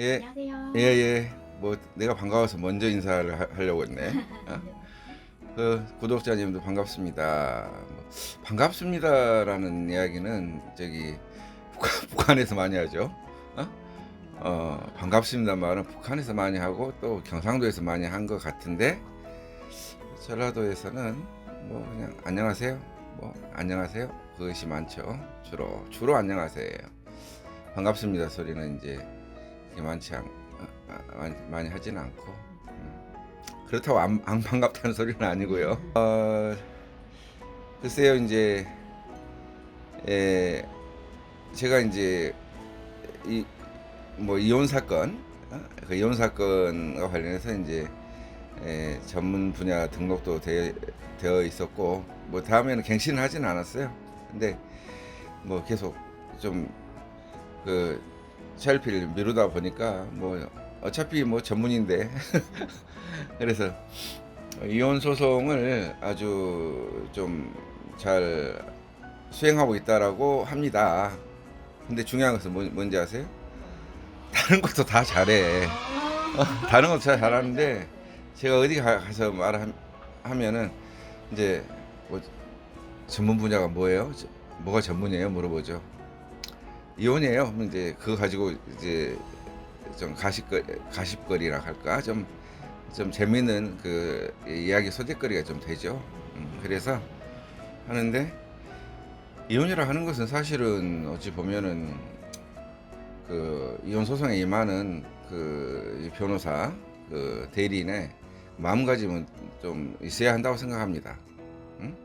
예, 안녕하세요. 예. 뭐 내가 반가워서 먼저 인사를 하려고 했네. 어? 그 구독자님도 반갑습니다. 뭐, 반갑습니다라는 이야기는 저기 북한에서 많이 하죠. 어? 반갑습니다 말은 북한에서 많이 하고 또 경상도에서 많이 한 것 같은데 전라도에서는 뭐 그냥 안녕하세요. 뭐 안녕하세요. 그것이 많죠. 주로 안녕하세요. 반갑습니다 소리는 이제 그렇게 많이 하진 않고 그렇다고 안 반갑다는 소리는 아니고요. 글쎄요 이제 에, 제가 이제 이 뭐 이혼 사건 그 이혼 사건과 관련해서 이제 전문 분야 등록도 되어 있었고 뭐 다음에는 갱신을 하진 않았어요. 근데 뭐 계속 좀 그 차일피일 미루다 보니까 뭐 어차피 뭐 전문인데 그래서 이혼 소송을 아주 좀 잘 수행하고 있다라고 합니다. 근데 중요한 것은 뭔지 아세요? 다른 것도 다 잘해. 다른 것도 다 잘하는데 제가 어디 가서 말하면은 이제 뭐 전문 분야가 뭐예요? 뭐가 전문이에요? 물어보죠. 이혼이에요. 그러면 이제 그거 가지고 이제 좀 가십거리라 할까? 좀 재밌는 그 이야기 소재거리가 좀 되죠. 그래서 하는데 이혼이라 하는 것은 사실은 어찌 보면은 그 이혼 소송에 임하는 그 변호사 그 대리인의 마음가짐은 좀 있어야 한다고 생각합니다. 응?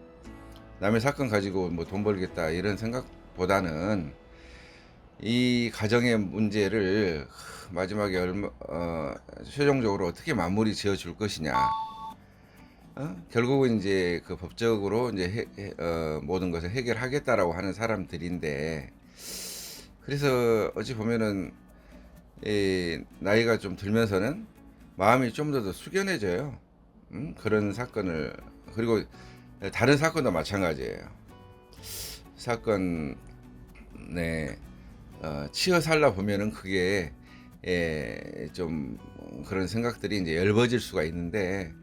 남의 사건 가지고 뭐 돈 벌겠다 이런 생각보다는 이 가정의 문제를 마지막에 최종적으로 어떻게 마무리 지어 줄 것이냐. 결국은 이제 그 법적으로 이제 모든 것을 해결하겠다라고 하는 사람들인데 그래서 어찌 보면은 나이가 좀 들면서는 마음이 좀 더 숙연해져요. 그런 사건을 그리고 다른 사건도 마찬가지예요. 사건에 치여 살다 보면은 그게 좀 그런 생각들이 이제 엷어질 수가 있는데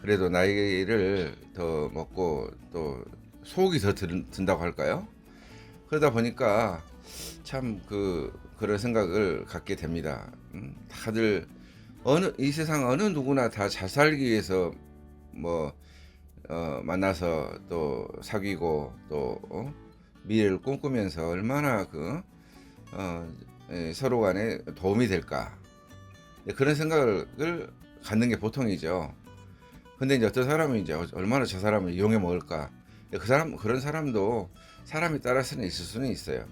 그래도 나이를 더 먹고 또 속이 더 든다고 할까요? 그러다 보니까 참 그런 생각을 갖게 됩니다. 다들 이 세상 어느 누구나 다 잘 살기 위해서 뭐 만나서 또 사귀고 또 미래를 꿈꾸면서 얼마나 서로 간에 도움이 될까 그런 생각을 갖는 게 보통이죠. 근데 이제 어떤 사람은 이제 얼마나 저 사람을 이용해 먹을까 그런 사람도 사람에 따라서는 있을 수는 있어요.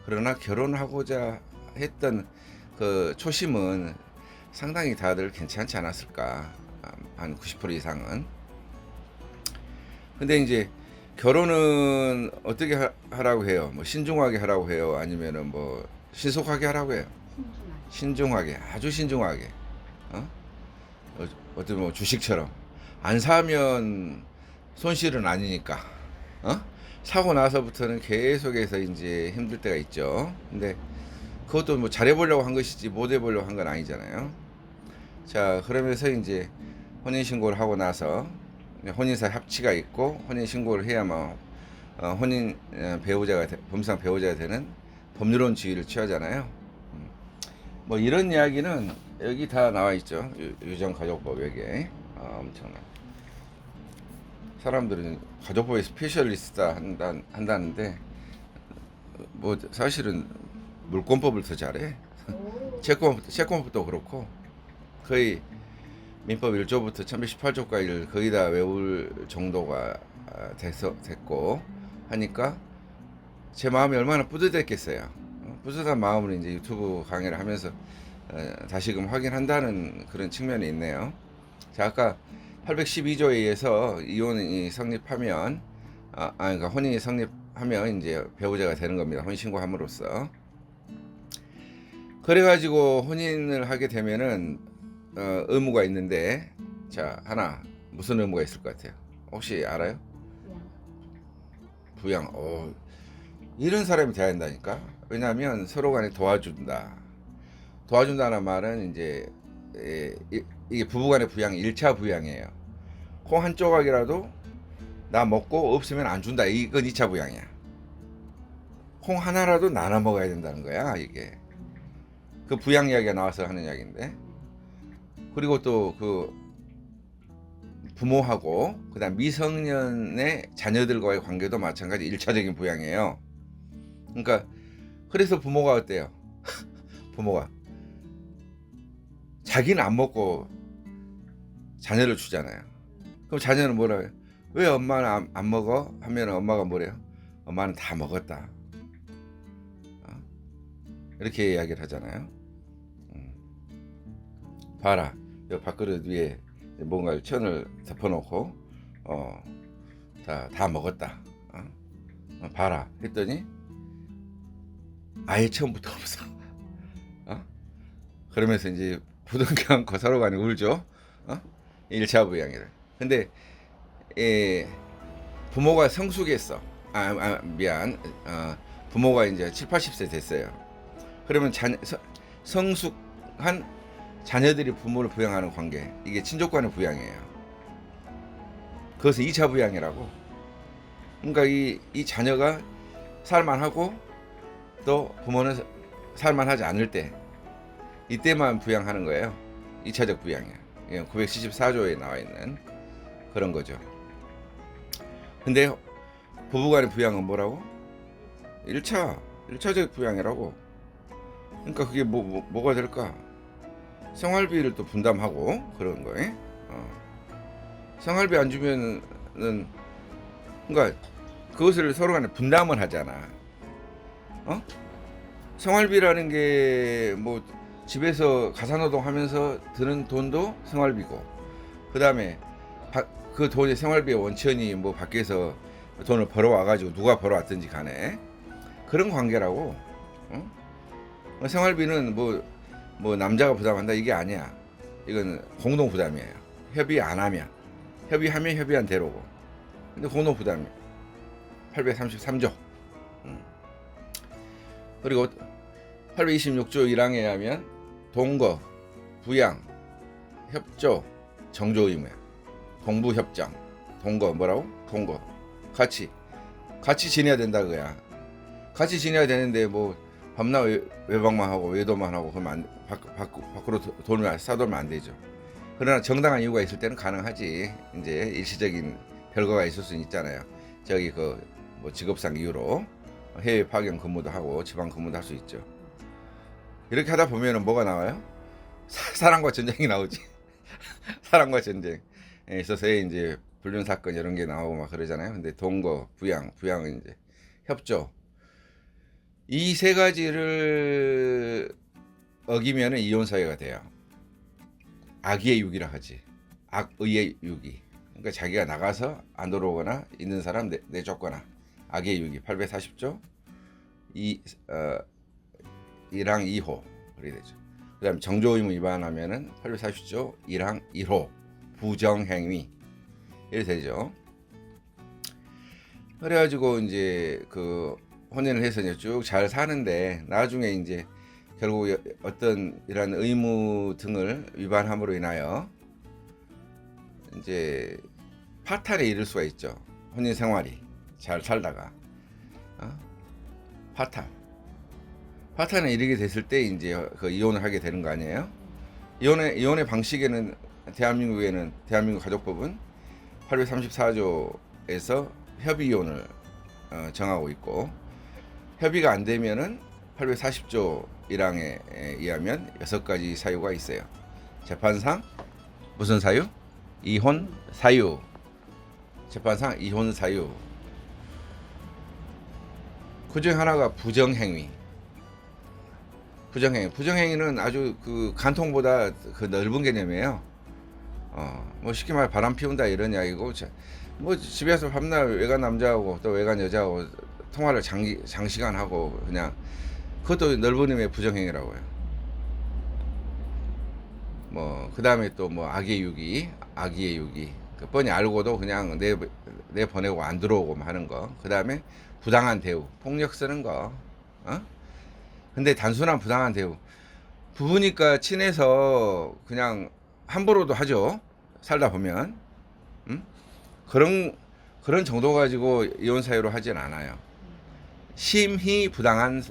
그러나 결혼하고자 했던 그 초심은 상당히 다들 괜찮지 않았을까 한 90% 이상은. 근데 이제 결혼은 어떻게 하라고 해요? 뭐 신중하게 하라고 해요? 아니면은 뭐 신속하게 하라고 해요? 신중하게, 아주 신중하게. 어? 어떤 뭐 주식처럼 안 사면 손실은 아니니까. 어? 사고 나서부터는 계속해서 이제 힘들 때가 있죠. 근데 그것도 뭐 잘해보려고 한 것이지 못 해보려고 한 건 아니잖아요. 자, 그러면서 이제 혼인신고를 하고 나서 혼인사 합치가 있고 혼인신고를 해야만 혼인 법상 배우자가 되는 법률혼 지위를 취하잖아요. 뭐 이런 이야기는 여기 다 나와 있죠. 유전가족법 여기에. 엄청난. 사람들은 가족법의 스페셜리스트다 한다는데 뭐 사실은 물권법을 더 잘해. 채권법도 그렇고 거의 민법 1조부터 1118조까지를 거의 다 외울 정도가 됐고 하니까 제 마음이 얼마나 뿌듯했겠어요. 뿌듯한 마음으로 이제 유튜브 강의를 하면서 다시금 확인한다는 그런 측면이 있네요. 자, 아까 812조에 의해서 이혼이 성립하면 그러니까 혼인이 성립하면 이제 배우자가 되는 겁니다. 혼인신고함으로써. 그래가지고 혼인을 하게 되면은 의무가 있는데 자 하나 무슨 의무가 있을 것 같아요? 혹시 알아요? 부양. 이런 사람이 돼야 한다니까. 왜냐하면 서로 간에 도와준다. 도와준다는 말은 이제 이게 부부간의 부양이 1차 부양이에요. 콩 한 조각이라도 나 먹고 없으면 안 준다. 이건 2차 부양이야. 콩 하나라도 나눠 먹어야 된다는 거야. 이게 그 부양 이야기가 나와서 하는 이야기인데, 그리고 또 그 부모하고 그다음 미성년의 자녀들과의 관계도 마찬가지 1차적인 부양이에요. 그러니까 그래서 부모가 어때요? 부모가 자기는 안 먹고 자녀를 주잖아요. 그럼 자녀는 뭐라 해요? 왜 엄마는 안 먹어? 하면 엄마가 뭐래요? 엄마는 다 먹었다. 이렇게 이야기를 하잖아요. 봐라, 이 밥그릇 위에 뭔가 천을 덮어놓고 다 먹었다. 봐라 했더니 아예 처음부터 없어. 그러면서 이제 부둥켜 안고 서로 간에 울죠. 1차 부양이래. 근데 부모가 성숙했어. 미안. 부모가 이제 7, 80세 됐어요. 그러면 성숙한 자녀들이 부모를 부양하는 관계, 이게 친족 간의 부양이에요. 그것을 2차 부양이라고. 그러니까 이 자녀가 살만하고 또 부모는 살만하지 않을 때, 이때만 부양하는 거예요. 2차적 부양이야. 974조에 나와 있는 그런 거죠. 근데 부부간의 부양은 뭐라고? 1차적 부양이라고. 그러니까 그게 뭐가 될까? 생활비를 또 분담하고 그런 거예요. 생활비 안 주면은, 그러니까 그것을 서로 간에 분담을 하잖아. 생활비라는 게 뭐 집에서 가사노동 하면서 드는 돈도 생활비고, 그 다음에 그 돈이 생활비의 원천이 뭐 밖에서 돈을 벌어와가지고 누가 벌어왔든지 간에 그런 관계라고. 생활비는 뭐 남자가 부담한다 이게 아니야. 이건 공동 부담이에요. 협의 안 하면, 협의하면 협의한 대로고. 근데 공동 부담이 833조. 그리고 826조 1항에 의하면 동거, 부양, 협조, 정조 의무야. 동부 협정, 동거 뭐라고? 동거. 같이 지내야 된다 그거야. 같이 지내야 되는데 뭐 밤낮 외박만 하고 외도만 하고 그러면 밖으로 돈을 싸돌면 안 되죠. 그러나 정당한 이유가 있을 때는 가능하지. 이제 일시적인 별거가 있을 수는 있잖아요. 저기 뭐 직업상 이유로 해외 파견 근무도 하고 지방 근무도 할 수 있죠. 이렇게 하다 보면은 뭐가 나와요? 사랑과 전쟁이 나오지. 사랑과 전쟁에 있어서의 이제 불륜 사건 이런 게 나오고 막 그러잖아요. 근데 동거, 부양은 이제 협조. 이 세 가지를 어기면은 이혼 사유가 돼요. 악의의 유기라 하지. 악의의 유기. 그러니까 자기가 나가서 안 들어오거나 있는 사람 내쫓거나. 악의의 유기 840조 1항 2호 그렇게 되죠. 그 다음에 정조 의무 위반하면은 840조 1항 1호 부정행위 이렇게 되죠. 그래가지고 이제 그 혼인을 해서 이제 쭉 잘 사는데 나중에 이제 결국 어떤 이런 의무 등을 위반함으로 인하여 이제 파탄에 이를 수가 있죠. 혼인 생활이 잘 살다가 파탄에 이르게 됐을 때 이제 그 이혼을 하게 되는 거 아니에요? 이혼의 방식에는 대한민국 가족법은 834조에서 협의 이혼을 정하고 있고, 협의가 안 되면은 840조 1항에 의하면 6가지 사유가 있어요. 재판상 무슨 사유? 이혼 사유. 재판상 이혼 사유. 그중 하나가 부정행위. 부정행위는 아주 그 간통보다 그 넓은 개념이에요. 뭐 쉽게 말해 바람 피운다 이런 이야기고, 뭐 집에서 밤낮 외간 남자하고 또 외간 여자하고 통화를 장시간 하고 그냥 그것도 넓은 의미의 부정행위라고요. 뭐 그 다음에 또 뭐 악의 유기 그 뻔히 알고도 그냥 내 보내고 안 들어오고 하는 거. 그 다음에 부당한 대우, 폭력 쓰는 거. 근데 단순한 부당한 대우, 부부니까 친해서 그냥 함부로도 하죠. 살다 보면. 음? 그런 정도 가지고 이혼 사유로 하진 않아요. 심히 부당한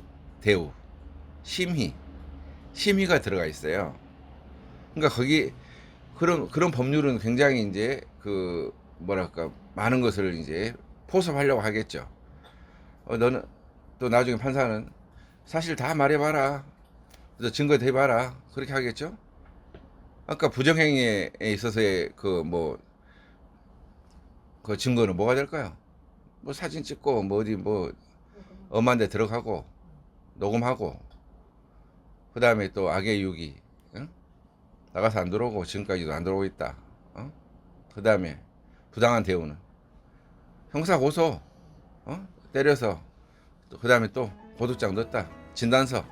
대우. 심히가 들어가 있어요. 그러니까 거기 그런 법률은 굉장히 이제 그 뭐랄까 많은 것을 이제 포섭하려고 하겠죠. 너는 또 나중에 판사는 사실 다 말해봐라, 너 증거 대봐라, 그렇게 하겠죠. 아까 부정행위에 있어서의 그 증거는 뭐가 될까요? 뭐 사진 찍고 뭐 어디 뭐 엄한 데 들어가고 녹음하고 그 다음에 또 악의 유기, 응? 나가서 안 들어오고 지금까지도 안 들어오고 있다. 그 다음에 부당한 대우는 형사 고소, 때려서 그 다음에 또 고소장 넣었다, 진단서.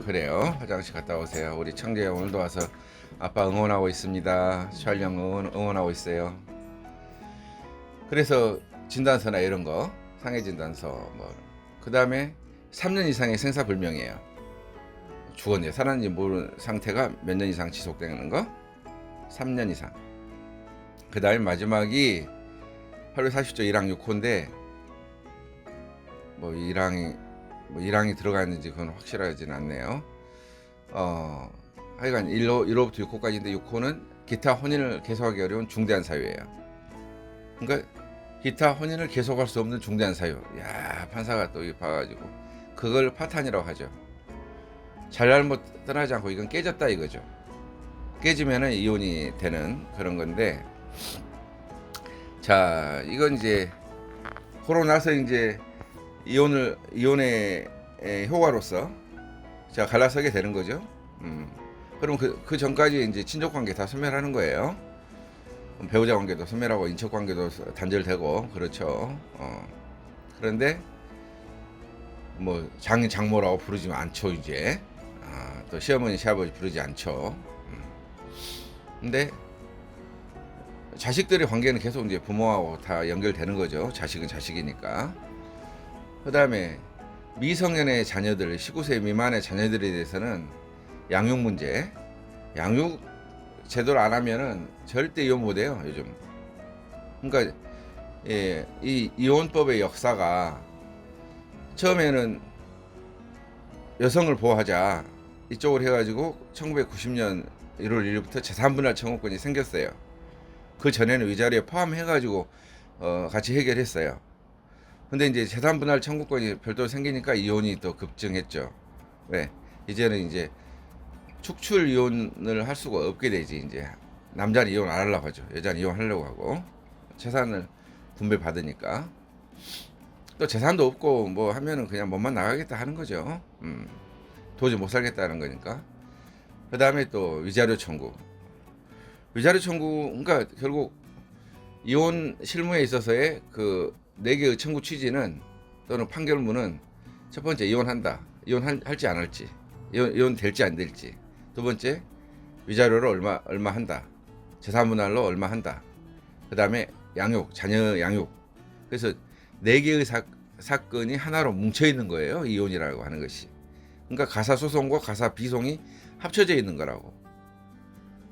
그래요. 화장실 갔다 오세요. 우리 청재 오늘도 와서 아빠 응원하고 있습니다. 촬영 응원하고 있어요. 그래서 진단서나 이런 거, 상해 진단서 그 다음에 3년 이상의 생사불명이에요. 죽었는지 살았는지 모르는 상태가 몇 년 이상 지속되는 거, 3년 이상. 그 다음에 마지막이 840조 1항 6호인데 뭐 1항이 들어가 있는지 그건 확실하진 않네요. 하여간 1호부터 6호까지인데 6호는 기타 혼인을 계속하기 어려운 중대한 사유예요. 그러니까 기타 혼인을 계속할 수 없는 중대한 사유. 야, 판사가 또 봐가지고 그걸 파탄이라고 하죠. 잘잘못 떠나지 않고 이건 깨졌다 이거죠. 깨지면은 이혼이 되는 그런 건데, 자, 이건 이제 그러고 나서 이제 이혼의 효과로서 자 갈라서게 되는 거죠. 그럼 그 전까지 이제 친족 관계 다 소멸하는 거예요. 배우자 관계도 소멸하고 인척 관계도 단절되고 그렇죠. 그런데 뭐 장모라고 부르지 않죠 이제. 또 시어머니 시아버지 부르지 않죠. 근데 자식들의 관계는 계속 이제 부모하고 다 연결되는 거죠. 자식은 자식이니까. 그 다음에 미성년의 자녀들, 19세 미만의 자녀들에 대해서는 양육 문제, 양육 제대로 안 하면은 절대 이혼 못 해요 요즘. 그러니까 이 이혼법의 역사가 처음에는 여성을 보호하자 이쪽으로 해가지고 1990년 1월 1일부터 재산분할 청구권이 생겼어요. 그 전에는 위자료에 포함해가지고 같이 해결했어요. 근데 이제 재산분할 청구권이 별도로 생기니까 이혼이 또 급증했죠. 왜? 이제는 이제 축출 이혼을 할 수가 없게 되지. 이제 남자는 이혼 안 하려고 하죠. 여자는 이혼하려고 하고 재산을 분배 받으니까. 또 재산도 없고 뭐 하면은 그냥 몸만 나가겠다 하는 거죠. 도저히 못 살겠다는 거니까. 그 다음에 또 위자료 청구. 그러니까 결국 이혼 실무에 있어서의 그 4개의 청구 취지는 또는 판결문은 첫 번째 이혼한다. 이혼할지 안 할지. 이혼 될지 안 될지. 두 번째 위자료를 얼마 한다. 재산분할로 얼마 한다. 그 다음에 자녀 양육. 그래서 4개의 사건이 하나로 뭉쳐 있는 거예요. 이혼이라고 하는 것이. 그러니까 가사소송과 가사비송이 합쳐져 있는 거라고.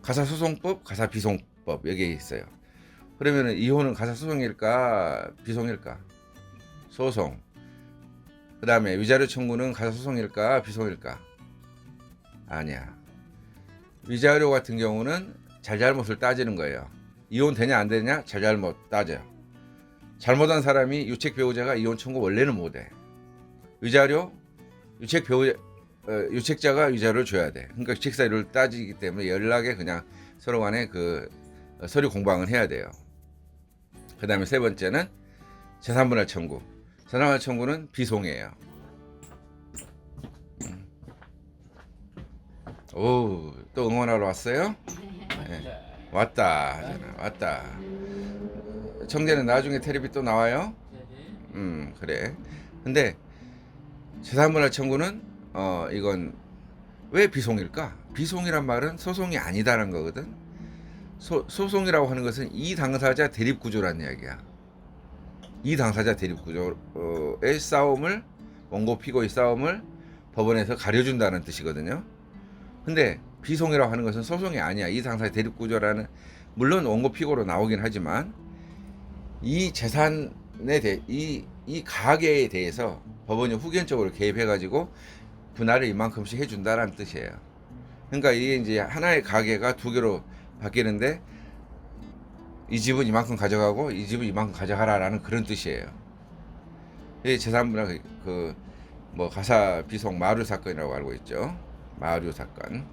가사소송법, 가사비송법 여기에 있어요. 그러면 이혼은 가사소송일까 비송일까? 소송. 그 다음에 위자료 청구는 가사소송일까 비송일까? 아니야. 위자료 같은 경우는 잘잘못을 따지는 거예요. 이혼 되냐 안 되냐 잘잘못 따져요. 잘못한 사람이 유책 배우자가 이혼 청구 원래는 못해. 위자료 유책자가 위자료를 줘야 돼. 그러니까 유책 사유를 따지기 때문에 연락에 그냥 서로 간에 그 서류 공방을 해야 돼요. 그 다음에 세 번째는 재산분할 청구. 재산분할 청구는 비송이에요. 오, 또 응원하러 왔어요? 네. 왔다. 청재는 나중에 텔레비 또 나와요? 그래. 근데 재산분할 청구는 이건 왜 비송일까? 비송이란 말은 소송이 아니다라는 거거든. 소송이라고 하는 것은 이 당사자 대립 구조라는 이야기야. 이 당사자 대립 구조의 싸움을, 원고 피고의 싸움을 법원에서 가려준다는 뜻이거든요. 근데 비송이라고 하는 것은 소송이 아니야. 이 당사의 대립구조라는, 물론 원고 피고로 나오긴 하지만 이 재산에 대해 이 가계에 대해서 법원이 후견적으로 개입해가지고 분할을 이만큼씩 해준다라는 뜻이에요. 그러니까 이게 이제 하나의 가계가 두 개로 바뀌는데 이 집은 이만큼 가져가고 이 집은 이만큼 가져가라라는 그런 뜻이에요. 이 재산분할 뭐 가사 비송 마루 사건이라고 알고 있죠. 마루 사건.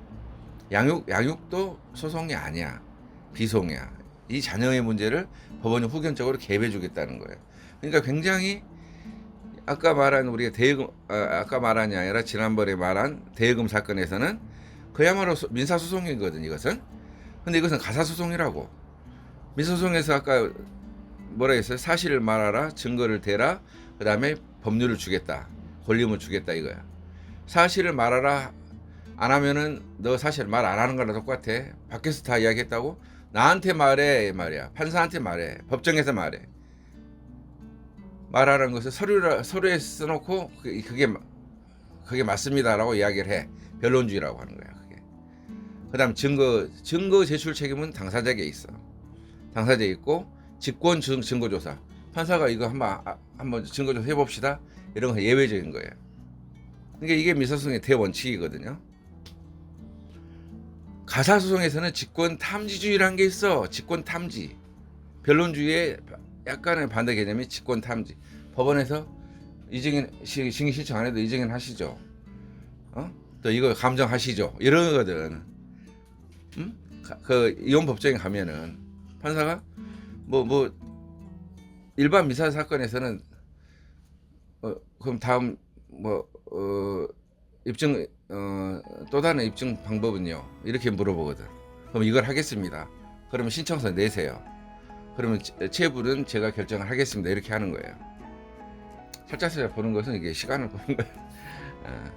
양육도 소송이 아니야. 비송이야. 이 자녀의 문제를 법원이 후견적으로 개입해 주겠다는 거예요. 그러니까 굉장히 아까 말한 우리가 대여금, 아까 말한이 아니라 지난번에 말한 대여금 사건에서는 그야말로 민사소송이거든, 이것은. 근데 이것은 가사소송이라고. 민사소송에서 아까 뭐라 했어요? 사실을 말하라, 증거를 대라, 그 다음에 법률을 주겠다, 권리금을 주겠다, 이거야. 사실을 말하라 안 하면은 너 사실 말 안 하는 거랑 똑같아. 밖에서 다 이야기했다고? 나한테 말해, 말이야. 판사한테 말해. 법정에서 말해. 말하라는 것을 서류에 써놓고 그게 맞습니다라고 이야기를 해. 변론주의라고 하는 거야, 그게. 그다음 증거 제출 책임은 당사자에게 있어. 당사자에 있고, 직권 증거조사. 판사가 이거 한번 증거조사 해봅시다. 이런 거 예외적인 거예요. 그러니까 이게 민사소송의 대원칙이거든요. 가사소송에서는 직권 탐지주의라는 게 있어. 직권 탐지. 변론주의의 약간의 반대 개념이 직권 탐지. 법원에서 이정인 증인 신청 안 해도 이정인 하시죠. 또 이거 감정하시죠. 이런 거거든. 그 이혼 법정에 가면은 판사가 뭐 일반 민사 사건에서는 그럼 다음 입증 또 다른 입증 방법은요, 이렇게 물어보거든. 그럼 이걸 하겠습니다. 그러면 신청서 내세요. 그러면 체불은 제가 결정을 하겠습니다. 이렇게 하는 거예요. 살짝 보는 것은 이게 시간을 보는 거예요.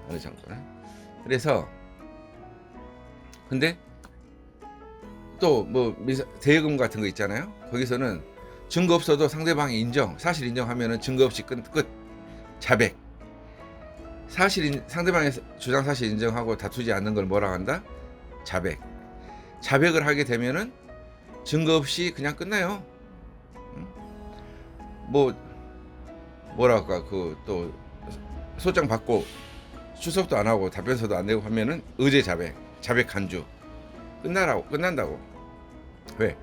어느 정도는. 그래서 근데 또 뭐 대여금 같은 거 있잖아요. 거기서는 증거 없어도 상대방이 사실 인정하면은 증거 없이 끝. 자백. 상대방의 주장 사실 인정하고 다투지 않는 걸 뭐라 한다? 자백. 자백을 하게 되면은 증거 없이 그냥 끝나요. 뭐랄까, 또 소장 받고 출석도 안 하고 답변서도 안 내고 하면은 의제 자백 간주 끝난다고. 왜?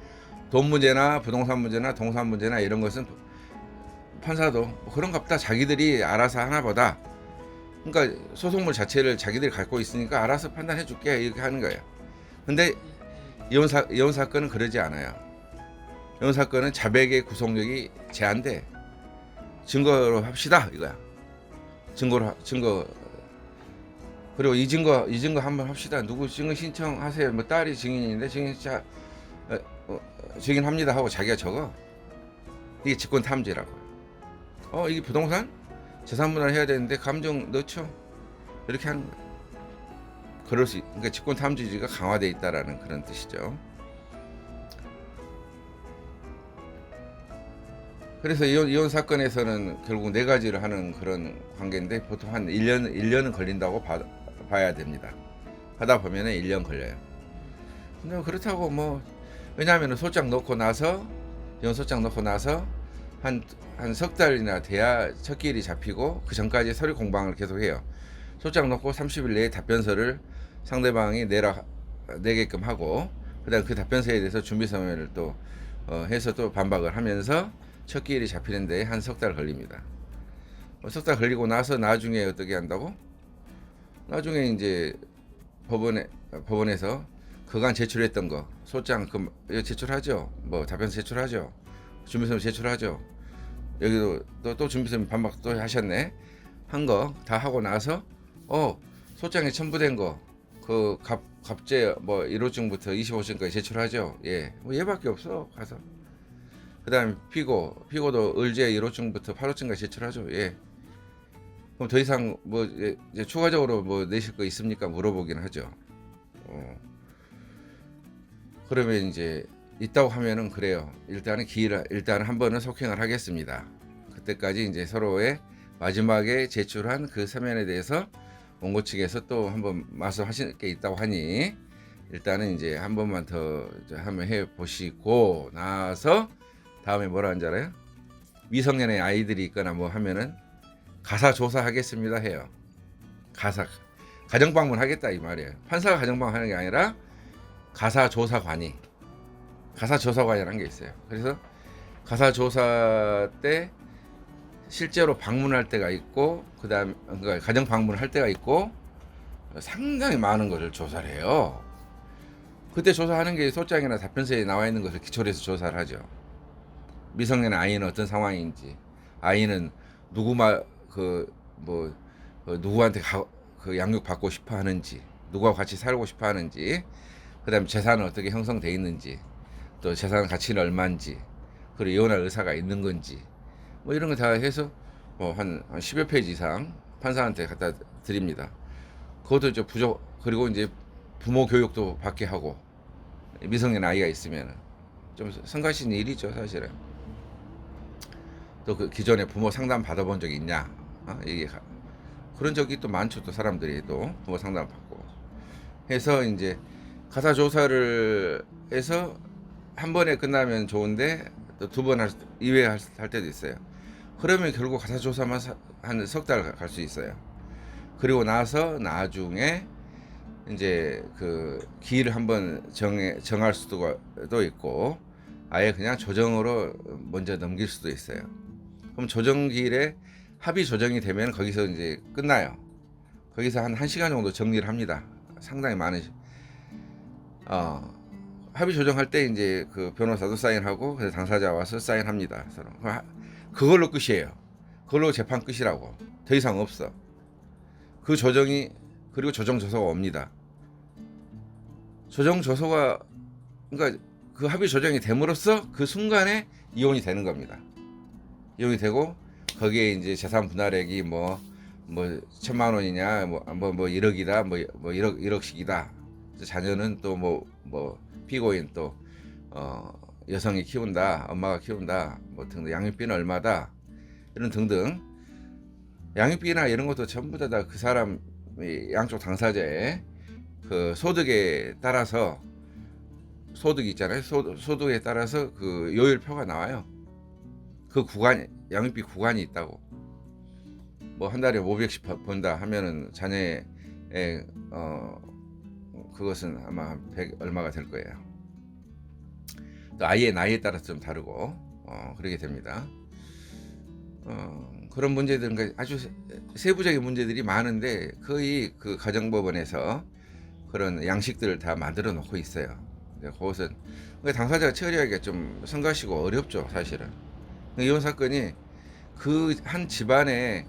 돈 문제나 부동산 문제나 동산 문제나 이런 것은 판사도 그런갑다, 자기들이 알아서 하나보다. 그러니까 소송물 자체를 자기들이 갖고 있으니까 알아서 판단해 줄게, 이렇게 하는 거예요. 근데 이혼 사건은 그러지 않아요. 이혼 사건은 자백의 구속력이 제한돼. 증거로 합시다, 이거야. 증거. 그리고 이 증거 한번 합시다. 누구 증거 신청하세요. 뭐 딸이 증인인데 증인합니다 하고 자기가 적어. 이게 직권 탐지라고. 이게 부동산 재산 분할 해야 되는데 감정 넣죠. 이렇게 하는 거예요. 그러니까 직권 탐지주의가 강화돼 있다라는 그런 뜻이죠. 그래서 이혼 사건에서는 결국 네 가지를 하는 그런 관계인데 보통 한 1년은 걸린다고 봐야 됩니다. 하다 보면은 1년 걸려요. 근데 그렇다고 왜냐하면 소장 넣고 나서 이혼 소장 넣고 나서 한 석 달이나 돼야 첫 기일이 잡히고, 그 전까지 서류 공방을 계속해요. 소장 넣고 30일 내에 답변서를 상대방이 내게끔 하고, 그다음 그 답변서에 대해서 준비 서면을 또 해서 또 반박을 하면서 첫 기일이 잡히는데 한 석 달 걸립니다. 석 달 걸리고 나서 나중에 어떻게 한다고? 나중에 이제 법원에서 그간 제출했던 거 소장 이거 제출하죠. 답변서 제출하죠. 준비서면 제출하죠. 여기도 또 준비서면 반박 또 하셨네. 한 거 다 하고 나서 소장에 첨부된 거 그 갑제 1호증부터 25층까지 제출하죠. 예, 얘밖에 없어. 가서 그다음 피고도 을제 1호증부터 8호증까지 제출하죠. 예. 그럼 더 이상 이제 추가적으로 내실 거 있습니까? 물어보긴 하죠. 그러면 이제 있다고 하면은 그래요. 일단은 한 번은 속행을 하겠습니다. 그때까지 이제 서로의 마지막에 제출한 그 서면에 대해서 원고 측에서 또 한번 말씀하실 게 있다고 하니 일단은 이제 한 번만 더 한번 해 보시고 나서 다음에 뭐라 하는지 알아요? 미성년의 아이들이 있거나 뭐 하면은 가사 조사하겠습니다 해요. 가정 방문하겠다 이 말이에요. 판사가 가정 방문하는 게 아니라 가사 조사관이라는 게 있어요. 그래서 가사 조사 때 실제로 방문할 때가 있고 그다음 그러니까 가정 방문할 때가 있고 상당히 많은 것을 조사를 해요. 그때 조사하는 게 소장이나 답변서에 나와 있는 것을 기초로 해서 조사를 하죠. 미성년 아이는 어떤 상황인지, 아이는 누구한테 그 양육 받고 싶어 하는지, 누구와 같이 살고 싶어 하는지, 그다음에 재산은 어떻게 형성돼 있는지, 또 재산 가치는 얼마인지, 그리고 이혼할 의사가 있는 건지, 뭐 이런 거 다 해서 뭐 한 10여 페이지 이상 판사한테 갖다 드립니다. 그것도 이제 그리고 이제 부모 교육도 받게 하고, 미성년 아이가 있으면 좀 성가신 일이죠, 사실은. 또 그 기존에 부모 상담 받아본 적이 있냐? 이게 그런 적이 또 많죠, 또 사람들이 또 부모 상담 받고 해서 이제 가사 조사를 해서 한 번에 끝나면 좋은데 또 두 번 이외에 할 때도 있어요. 그러면 결국 가사 조사만 한 석 달 갈 수 있어요. 그리고 나서 나중에 이제 그 기일을 한번 정할 수도 있고 아예 그냥 조정으로 먼저 넘길 수도 있어요. 그럼 조정 기일에 합의 조정이 되면 거기서 이제 끝나요. 거기서 한 1시간 정도 정리를 합니다. 상당히 많은 합의 조정할 때 이제 그 변호사도 사인하고 그래서 당사자 와서 사인합니다. 서로. 그걸로 끝이에요. 그걸로 재판 끝이라고. 더 이상 없어. 그 조정이 그리고 조정 조서가 옵니다. 조정 조서가 그러니까 그 합의 조정이 됨으로써 그 순간에 이혼이 되는 겁니다. 이혼이 되고 거기에 이제 재산 분할액이 뭐 1,000만 원이냐 뭐 1억이다 뭐 1억씩이다. 자녀는 또 뭐 피고인 또 여성이 키운다, 엄마가 키운다, 뭐 등등 양육비는 얼마다 이런 등등 양육비나 이런 것도 전부 다 그 사람 양쪽 당사자의 그 소득에 따라서 소득이 있잖아요. 소득에 따라서 그 요율표가 나와요. 그 양육비 구간이 있다고. 뭐 한 달에 500씩 번다 하면은 자녀의 그것은 아마 100 얼마가 될 거예요. 또 아이의 나이에 따라서 좀 다르고 그러게 됩니다. 그런 문제들은 아주 세부적인 문제들이 많은데 거의 그 가정법원에서 그런 양식들을 다 만들어 놓고 있어요. 그것은 당사자가 처리하기가 좀 성가시고 어렵죠, 사실은. 이혼 사건이 그 한 집안의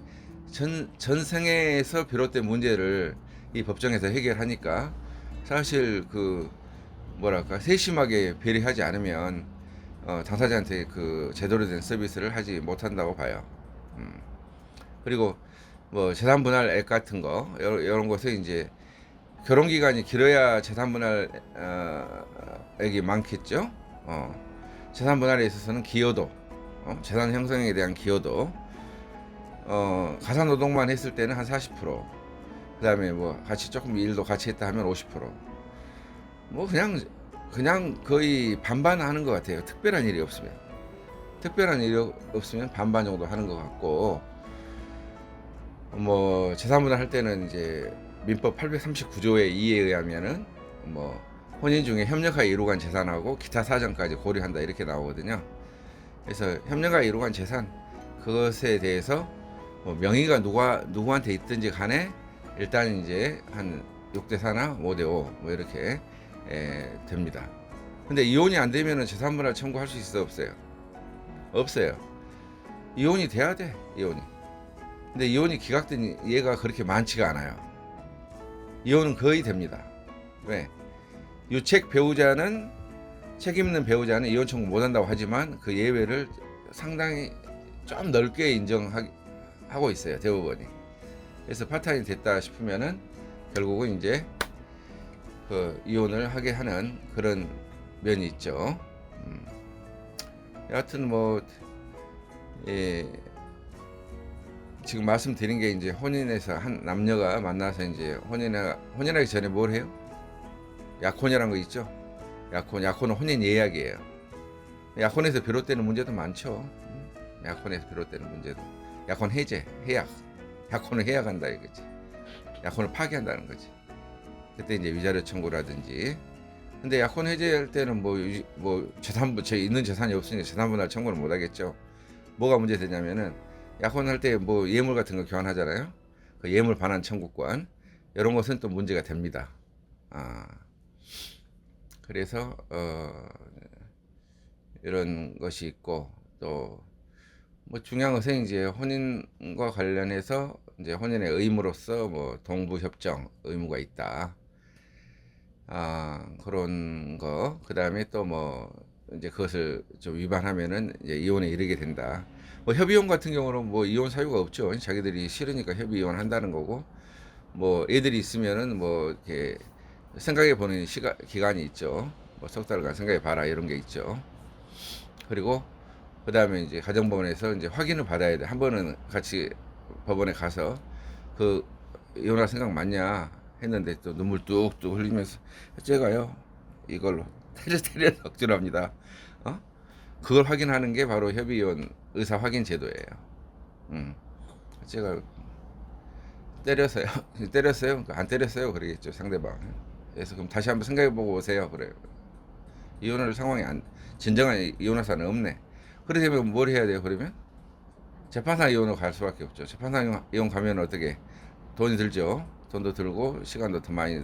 전생에서 비롯된 문제를 이 법정에서 해결하니까 사실 그 뭐랄까 세심하게 배려하지 않으면 당사자한테 그 제대로 된 서비스를 하지 못한다고 봐요. 그리고 뭐 재산 분할액 같은 거 이런 것에 이제 결혼 기간이 길어야 재산 분할액이 많겠죠. 재산 분할에 있어서는 기여도, 재산 형성에 대한 기여도, 가사 노동만 했을 때는 한 40%, 그다음에 뭐 같이 조금 일도 같이 했다 하면 50%, 뭐 그냥 거의 반반 하는 것 같아요. 특별한 일이 없으면 반반 정도 하는 것 같고, 뭐 재산 분할할 때는 이제 민법 839조의 2에 의하면은 뭐 혼인 중에 협력하에 이루어간 재산하고 기타 사정까지 고려한다 이렇게 나오거든요. 그래서 협력하에 이루어간 재산 그것에 대해서 뭐 명의가 누구한테 있든지 간에 일단 이제 한 6대 4나 5대 5 뭐 이렇게 됩니다. 근데 이혼이 안 되면은 재산 분할 청구할 수 있어 없어요? 없어요. 이혼이 돼야 돼. 근데 이혼이 기각된 예가 그렇게 많지가 않아요. 이혼은 거의 됩니다. 왜? 유책 배우자는 책임 있는 배우자는 이혼 청구 못 한다고 하지만 그 예외를 상당히 좀 넓게 인정하고 있어요, 대법원이. 그래서 파탄이 됐다 싶으면은 결국은 이제 그 이혼을 하게 하는 그런 면이 있죠. 여하튼 뭐 지금 말씀드린 게 이제 혼인해서 한 남녀가 만나서 이제 혼인하기 전에 뭘 해요? 약혼이라는 거 있죠? 약혼은 혼인 예약이에요. 약혼에서 비롯되는 문제도 많죠. 약혼에서 비롯되는 문제도. 약혼 해제, 해약. 약혼을 해약한다 이거지. 약혼을 파기한다는 거지. 그때 이제 위자료 청구라든지. 근데 약혼 해제할 때는 뭐 재산부 제 있는 재산이 없으니까 재산분할 청구를 못 하겠죠. 뭐가 문제 되냐면은 약혼할 때 뭐 예물 같은 거 교환하잖아요. 그 예물 반환 청구권 이런 것은 또 문제가 됩니다. 아, 그래서 이런 것이 있고 또 뭐 중요한 것은 이제 혼인과 관련해서 이제 혼인의 의무로서 뭐 동부 협정 의무가 있다. 아, 그런 거. 그다음에 또 뭐 이제 그것을 좀 위반하면은 이제 이혼에 이르게 된다. 뭐 협의혼 같은 경우는 뭐 이혼 사유가 없죠. 자기들이 싫으니까 협의 이혼한다는 거고. 뭐 애들이 있으면은 뭐 이렇게 생각해 보는 기간이 있죠. 뭐 석 달간 생각해 봐라 이런 게 있죠. 그리고 그다음에 이제 가정법원에서 이제 확인을 받아야 돼. 한 번은 같이 법원에 가서 그 이혼할 생각 맞냐 했는데 또 눈물 뚝뚝 흘리면서 제가요 이걸로 테레테레 억지로합니다. 어? 그걸 확인하는 게 바로 협의원 의사 확인 제도예요. 제가 때렸어요. 때렸어요? 안 때렸어요? 그러겠죠 상대방. 그래서 그럼 다시 한번 생각해보고 오세요. 그래요. 이혼할 상황이 진정한 이혼할 사람은 없네. 그러려면 뭘 해야 돼요? 그러면 재판상 이혼으로 갈 수밖에 없죠. 재판상 이혼 가면 어떻게 돈이 들죠. 돈도 들고 시간도 더 많이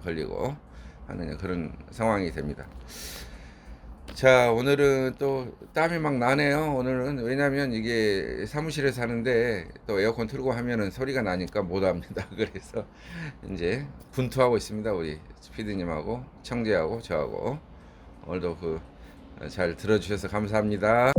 걸리고 하는 그런 상황이 됩니다. 자, 오늘은 또 땀이 막 나네요. 오늘은 왜냐면 이게 사무실에 사는데 또 에어컨 틀고 하면은 소리가 나니까 못 합니다. 그래서 이제 분투하고 있습니다. 우리 피디님하고 청재하고 저하고 오늘도 그 잘 들어주셔서 감사합니다.